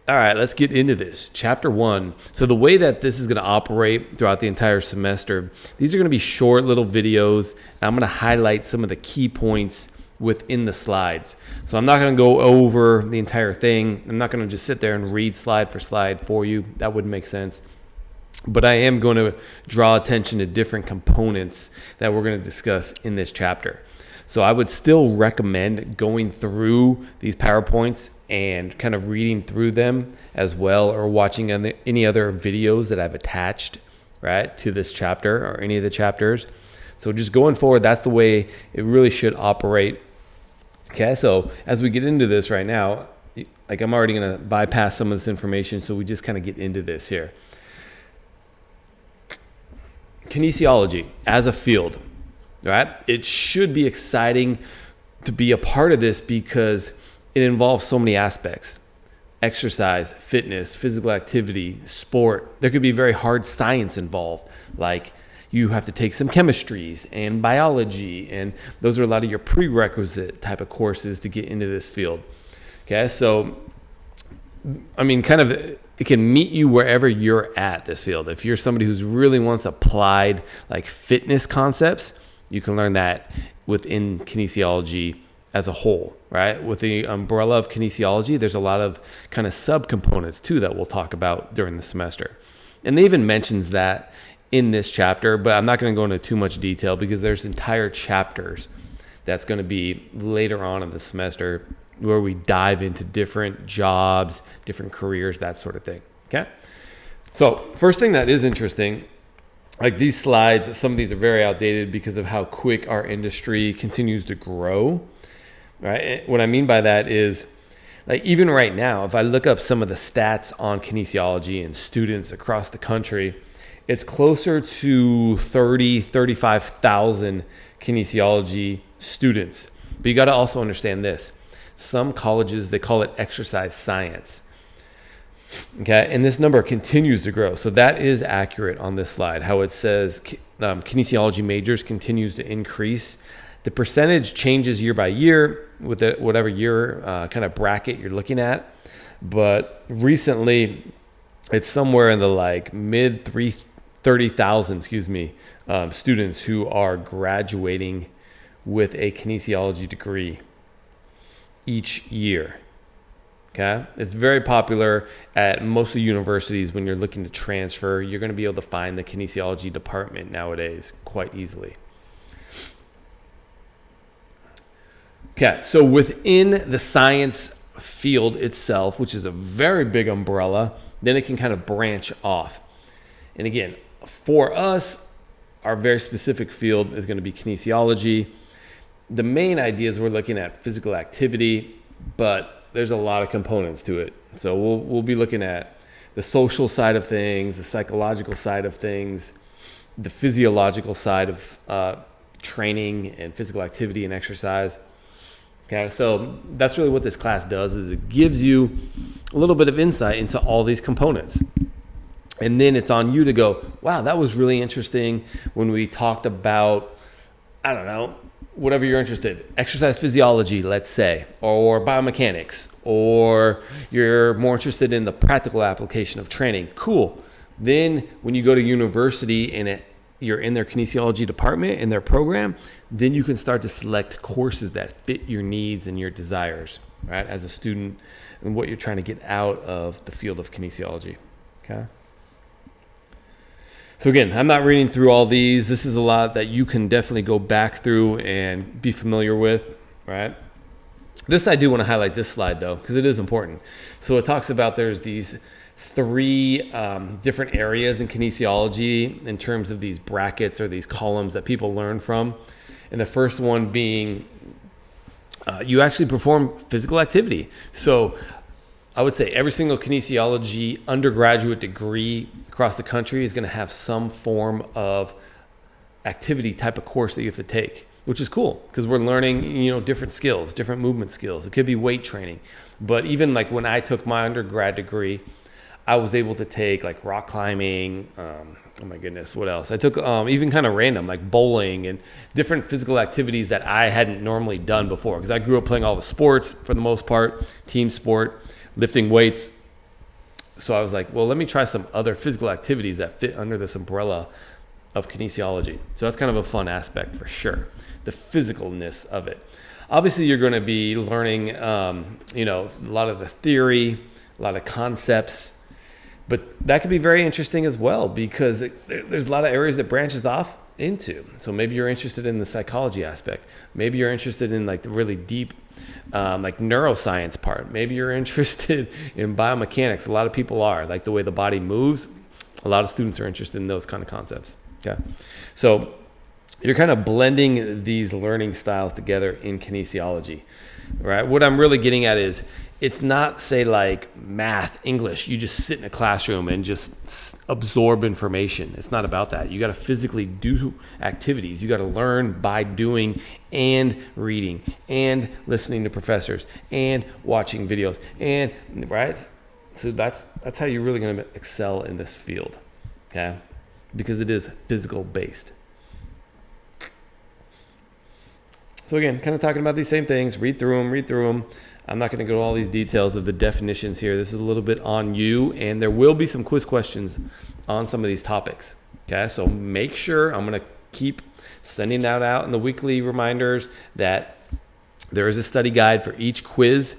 All right, let's get into this. Chapter 1. So the way that this is going to operate throughout the entire semester, these are going to be short little videos. And I'm going to highlight some of the key points within the slides. So I'm not going to go over the entire thing. I'm not going to just sit there and read slide for slide for you. That wouldn't make sense. But I am going to draw attention to different components that we're going to discuss in this chapter. So I would still recommend going through these PowerPoints and kind of reading through them as well, or watching any other videos that I've attached, right, to this chapter or any of the chapters. So just going forward, that's the way it really should operate. Okay, so as we get into this right now, like I'm already going to bypass some of this information, so we just kind of get into this here. Kinesiology as a field, right? It should be exciting to be a part of this because it involves so many aspects: exercise, fitness, physical activity, sport. There could be very hard science involved, like you have to take some chemistries and biology, and those are a lot of your prerequisite type of courses to get into this field. Okay, so I mean, kind of, it can meet you wherever you're at this field. If you're somebody who's really wants applied like fitness concepts, you can learn that within kinesiology as a whole, right? With the umbrella of kinesiology, there's a lot of kind of subcomponents too that we'll talk about during the semester. And they even mentions that in this chapter, but I'm not going to go into too much detail because there's entire chapters that's going to be later on in the semester where we dive into different jobs, different careers, that sort of thing. Okay. So first thing that is interesting, like these slides, some of these are very outdated because of how quick our industry continues to grow. Right. What I mean by that is, like, even right now, if I look up some of the stats on kinesiology and students across the country, it's closer to 35,000 kinesiology students. But you got to also understand this. Some colleges, they call it exercise science. Okay, and this number continues to grow. So that is accurate on this slide, how it says kinesiology majors continues to increase. The percentage changes year by year with whatever year kind of bracket you're looking at. But recently, it's somewhere in the like mid 30,000, students who are graduating with a kinesiology degree each year. Okay, it's very popular at most of the universities. When you're looking to transfer, you're going to be able to find the kinesiology department nowadays quite easily. Okay, so within the science field itself, which is a very big umbrella, then it can kind of branch off. And again, for us, our very specific field is going to be kinesiology. The main idea is we're looking at physical activity, but there's a lot of components to it. So we'll be looking at the social side of things, the psychological side of things, the physiological side of training and physical activity and exercise. Okay, so that's really what this class does, is it gives you a little bit of insight into all these components. And then it's on you to go, wow, that was really interesting when we talked about, I don't know, whatever you're interested, exercise physiology, let's say, or biomechanics, or you're more interested in the practical application of training. Cool. Then when you go to university and you're in their kinesiology department in their program, then you can start to select courses that fit your needs and your desires, right, as a student, and what you're trying to get out of the field of kinesiology. Okay. So again, I'm not reading through all these. This is a lot that you can definitely go back through and be familiar with, right? This, I do want to highlight this slide though, because it is important. So it talks about there's these three different areas in kinesiology in terms of these brackets or these columns that people learn from. And the first one being you actually perform physical activity. So I would say every single kinesiology undergraduate degree across the country is going to have some form of activity type of course that you have to take, which is cool because we're learning, different skills, different movement skills. It could be weight training. But even like when I took my undergrad degree, I was able to take like rock climbing, oh my goodness, what else? I took even kind of random, like bowling and different physical activities that I hadn't normally done before because I grew up playing all the sports for the most part, team sport, lifting weights. So I was like, well, let me try some other physical activities that fit under this umbrella of kinesiology. So that's kind of a fun aspect for sure, the physicalness of it. Obviously, you're going to be learning, a lot of the theory, a lot of concepts, but that could be very interesting as well because there's a lot of areas that branches off into. So maybe you're interested in the psychology aspect. Maybe you're interested in like the really deep like neuroscience part. Maybe you're interested in biomechanics. A lot of people are, like the way the body moves. A lot of students are interested in those kind of concepts. Okay. So you're kind of blending these learning styles together in kinesiology, right? What I'm really getting at is it's not, say, like math, English. You just sit in a classroom and just absorb information. It's not about that. You got to physically do activities. You got to learn by doing and reading and listening to professors and watching videos and right. So that's how you're really going to excel in this field, okay? Because it is physical based. So again, kind of talking about these same things. Read through them. I'm not going to go to all these details of the definitions here. This is a little bit on you, and there will be some quiz questions on some of these topics. Okay, so make sure I'm going to keep sending that out in the weekly reminders that there is a study guide for each quiz,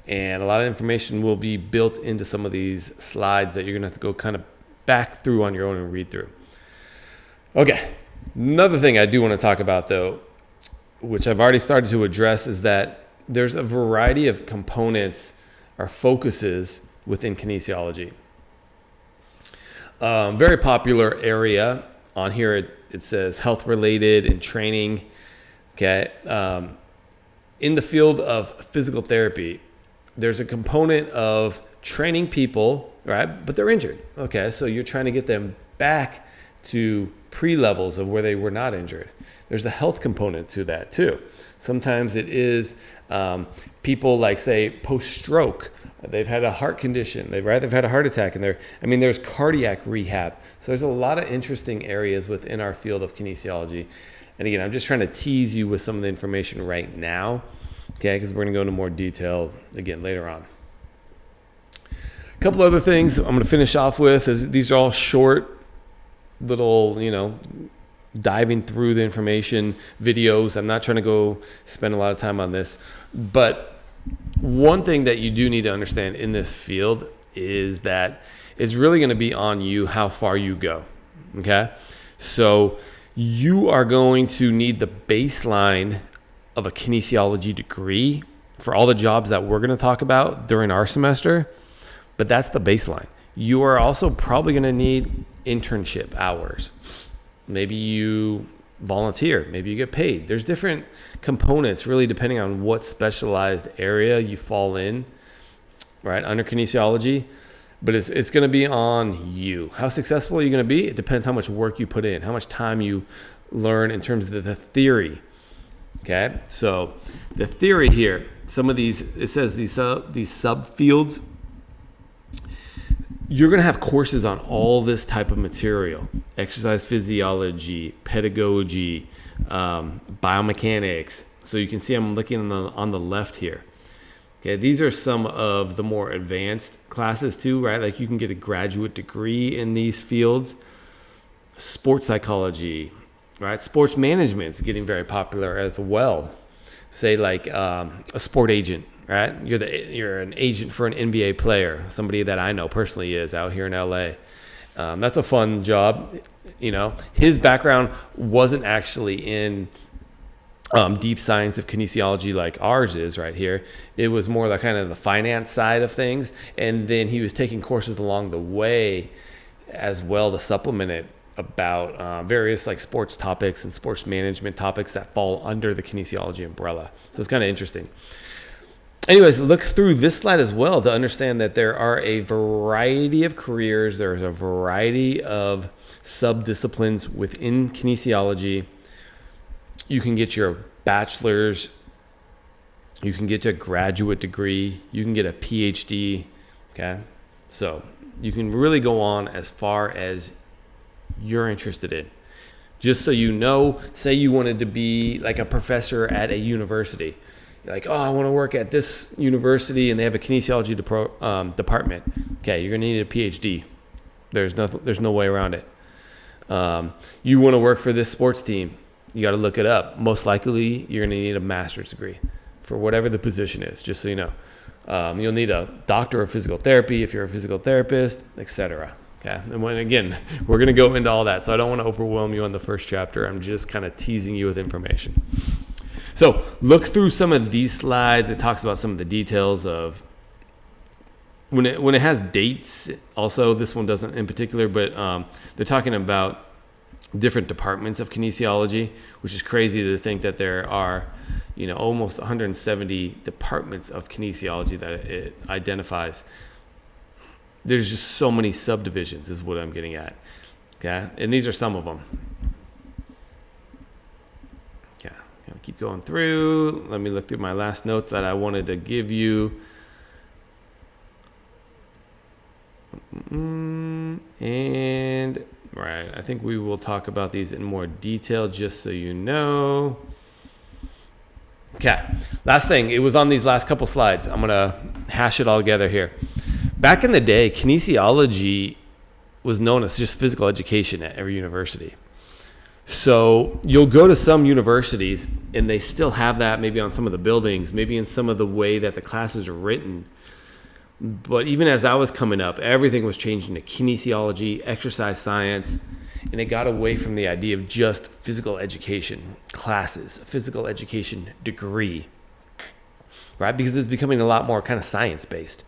and a lot of information will be built into some of these slides that you're going to have to go kind of back through on your own and read through. Okay, another thing I do want to talk about, though, which I've already started to address, is that there's a variety of components or focuses within kinesiology. Very popular area on here, it says health related and training. Okay. In the field of physical therapy, there's a component of training people, right? But they're injured. Okay. So you're trying to get them back to pre-levels of where they were not injured. There's a health component to that too. Sometimes it is people like, say, post-stroke. They've had a heart condition. They've had a heart attack, and there's cardiac rehab. So there's a lot of interesting areas within our field of kinesiology. And again, I'm just trying to tease you with some of the information right now, okay? Because we're going to go into more detail again later on. A couple other things I'm going to finish off with is these are all short, little, diving through the information videos. I'm not trying to go spend a lot of time on this, but one thing that you do need to understand in this field is that it's really going to be on you how far you go. Okay, so you are going to need the baseline of a kinesiology degree for all the jobs that we're going to talk about during our semester, but that's the baseline. You are also probably going to need internship hours. Maybe you volunteer, maybe you get paid. There's different components really depending on what specialized area you fall in, right, under kinesiology. But it's going to be on you. How successful are you going to be? It depends how much work you put in, how much time you learn in terms of the theory. Okay, so the theory here, some of these, it says these subfields. You're going to have courses on all this type of material: exercise physiology, pedagogy, biomechanics. So you can see I'm looking on the left here. Okay, these are some of the more advanced classes too, right? Like you can get a graduate degree in these fields. Sports psychology, right? Sports management is getting very popular as well. Say like a sport agent, right? You're an agent for an NBA player. Somebody that I know personally is out here in LA. That's a fun job. His background wasn't actually in deep science of kinesiology like ours is right here. It was more like kind of the finance side of things. And then he was taking courses along the way as well to supplement it about various like sports topics and sports management topics that fall under the kinesiology umbrella. So it's kind of interesting. Anyways, look through this slide as well to understand that there are a variety of careers. There's a variety of sub-disciplines within kinesiology. You can get your bachelor's, you can get a graduate degree, you can get a PhD, okay? So you can really go on as far as you're interested in. Just so you know, say you wanted to be like a professor at a university. You're like, oh, I want to work at this university and they have a kinesiology department. Okay, you're gonna need a PhD. There's no way around it. You want to work for this sports team, you got to look it up. Most likely, you're going to need a master's degree for whatever the position is, just so you know. You'll need a doctor of physical therapy if you're a physical therapist, etc. Okay, and again, we're going to go into all that, so I don't want to overwhelm you on the first chapter. I'm just kind of teasing you with information. So look through some of these slides. It talks about some of the details of when it has dates. Also, this one doesn't in particular, but they're talking about different departments of kinesiology, which is crazy to think that there are, almost 170 departments of kinesiology that it identifies. There's just so many subdivisions is what I'm getting at. Okay, and these are some of them. Yeah, gonna keep going through. Let me look through my last notes that I wanted to give you. And right, I think we will talk about these in more detail just so you know. Okay, last thing, it was on these last couple slides. I'm gonna hash it all together here. Back in the day, kinesiology was known as just physical education at every university. So you'll go to some universities and they still have that maybe on some of the buildings, maybe in some of the way that the classes are written. But even as I was coming up, everything was changing to kinesiology, exercise science, and it got away from the idea of just physical education classes, a physical education degree, right? Because it's becoming a lot more kind of science-based.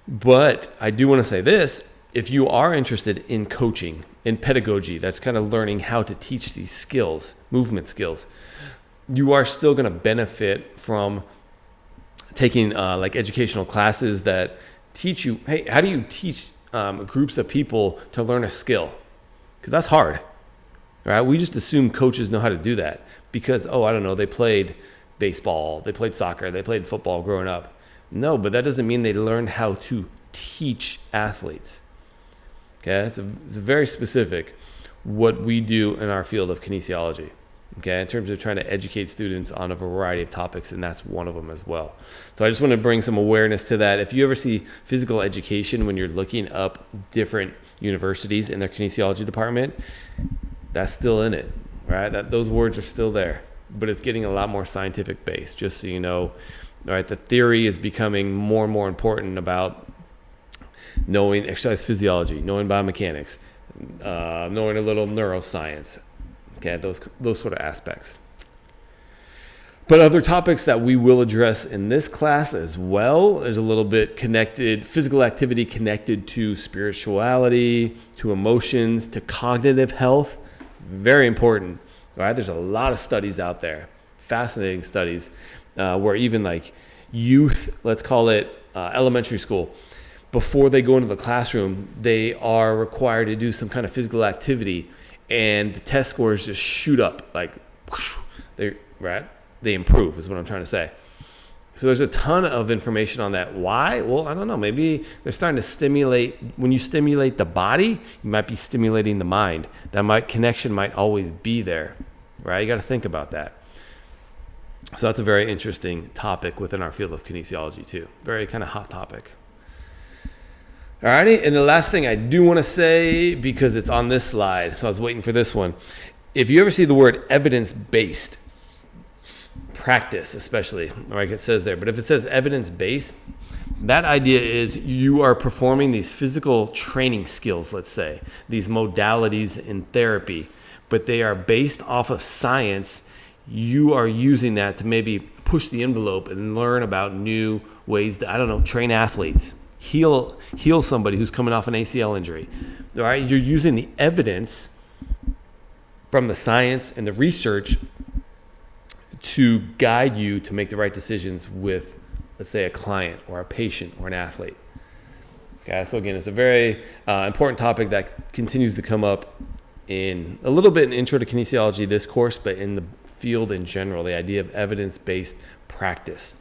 But I do want to say this, if you are interested in coaching, in pedagogy, that's kind of learning how to teach these skills, movement skills, you are still going to benefit from taking like educational classes that teach you, hey, how do you teach groups of people to learn a skill? Because that's hard, right? We just assume coaches know how to do that because, I don't know, they played baseball, they played soccer, they played football growing up. No, but that doesn't mean they learned how to teach athletes. Okay, it's very specific what we do in our field of kinesiology. Okay, in terms of trying to educate students on a variety of topics, and that's one of them as well. So I just want to bring some awareness to that. If you ever see physical education when you're looking up different universities in their kinesiology department, that's still in it, right? Those words are still there, but it's getting a lot more scientific based, just so you know. All right, the theory is becoming more and more important about knowing exercise physiology, knowing biomechanics, knowing a little neuroscience. Okay, those sort of aspects. But other topics that we will address in this class as well is a little bit connected, physical activity connected to spirituality, to emotions, to cognitive health. Very important, right? There's a lot of studies out there, fascinating studies, where even like youth, let's call it elementary school, before they go into the classroom, they are required to do some kind of physical activity, and the test scores just shoot up, like they improve is what I'm trying to say. So there's a ton of information on that. Why? Well, I don't know. Maybe they're starting to stimulate. When you stimulate the body, you might be stimulating the mind. That connection might always be there, right? You got to think about that. So that's a very interesting topic within our field of kinesiology too. Very kind of hot topic. Alrighty, and the last thing I do want to say, because it's on this slide, so I was waiting for this one. If you ever see the word evidence-based practice, especially, like it says there, but if it says evidence-based, that idea is you are performing these physical training skills, let's say, these modalities in therapy, but they are based off of science. You are using that to maybe push the envelope and learn about new ways to, train athletes. Heal somebody who's coming off an ACL injury. All right, you're using the evidence from the science and the research to guide you to make the right decisions with, let's say, a client or a patient or an athlete. Okay, so again, it's a very important topic that continues to come up in a little bit in Intro to Kinesiology, this course, but in the field in general, the idea of evidence-based practice.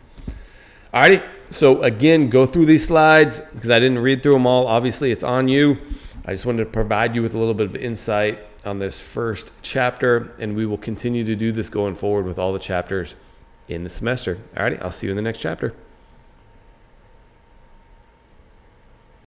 Alrighty, so again, go through these slides because I didn't read through them all. Obviously, it's on you. I just wanted to provide you with a little bit of insight on this first chapter, and we will continue to do this going forward with all the chapters in the semester. Alrighty, I'll see you in the next chapter.